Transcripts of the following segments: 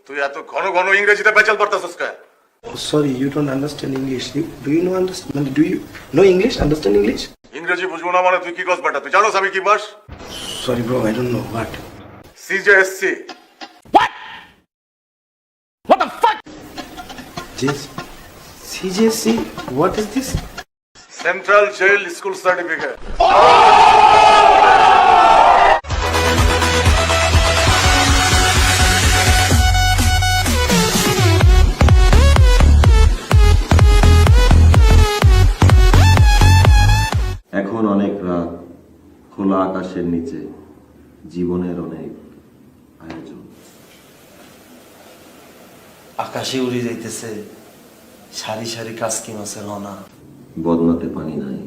তুই এত ঘন ঘন ইংরেজিতে পেঁচাল পারতাছস কে? Sorry, you don't understand English. Do you know understand? Do you know English? Understand English? ইংরেজি বুঝবো না মানে তুই কি কস বেটা? তুই জানোস আমি কি বাস? Sorry, bro. I don't know what. CJSC. This CJC. What is this? Central jail school certificate. এখন অনেক রাত, খোলা আকাশের নিচে জীবনের অনেক আয়োজন। আকাশে উড়ে যাইতেছে সারি সারি কাসকি মাছের রনা। বদনাতে পানি নাই,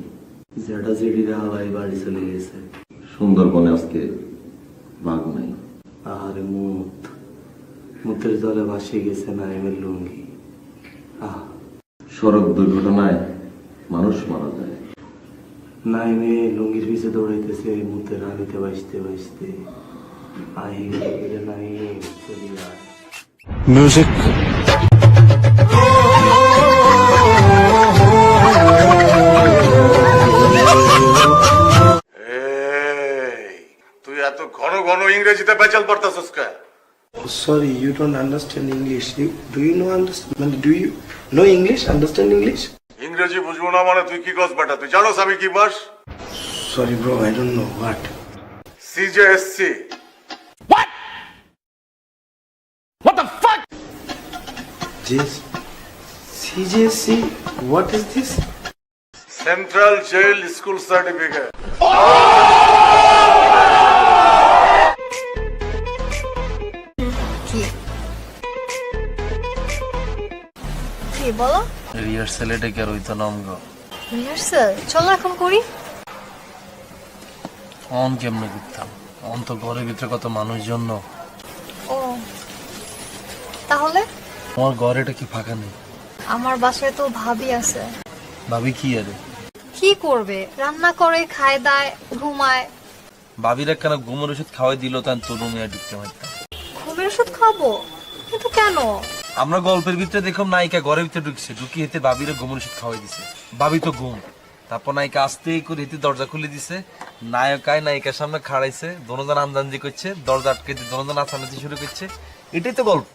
জেডা জেডিরা হাওয়াই বাড়ি চলে গেছে। সুন্দরবনে আজকে বাঘ নাই। আরে মুতের জলে ভাসিয়ে গেছে নাইমের লুঙ্গি। সড়ক দুর্ঘটনায় মানুষ মারা যায়। নাইমে লুঙ্গির পিছে দৌড়াইতেছে মুতের হানিতে বাঁচতে বাঁচতে। আহি গেলে নাইম চলি যায়। Music. তুই এত ঘন ঘন ইংরেজিতে পেঁচাল পারতাছস কে? Sorry, you don't understand English. Do you know understand? Do you know English? Understand English? ইংরেজি বুঝবো না মানে তুই কি কস বেটা? তুই জানোস আমি কি বাস? Sorry, bro. I don't know what. CJSC. This CJC. What is this? Central jail school certificate. কি বলো? রিহার্সালে ডেকে রইতো নামগ। রিহার্সাল চলো এখন করি। অন কেমনে করতাম? অন তো ঘরের ভিতরে কত মানুষজন। ও তাহলে আমার ঘরেটা কি ফাঁকা নেই? আমার বাসায় তো ভাবি আছে। ভাবি কি আরে? কি করবে? রান্না করে, খায় দায়, ঘুমায়। ভাবিরা কেন ঘুমের ওষুধ খাওয়াই দিল তাই তোর রুমে ঢুকতে পারতাম। ঘুমের ওষুধ খাবো? কিন্তু কেন? আমরা গল্পের ভিতরে দেখলাম নায়িকা ঘরের ভিতরে ঢুকছে, ঢুকি হেতে ভাবিরা ঘুমের ওষুধ খাওয়াই দিছে। ভাবি তো ঘুম। তারপর নায়িকা আস্তে করে হেতে দরজা খুলে দিছে। নায়কায় নায়িকার সামনে খাড়াইছে, দোনোজন আন্দাজি করছে, দরজা আটকে দিয়ে দোনোজন নাচানাচি শুরু করছে। এটাই তো গল্প।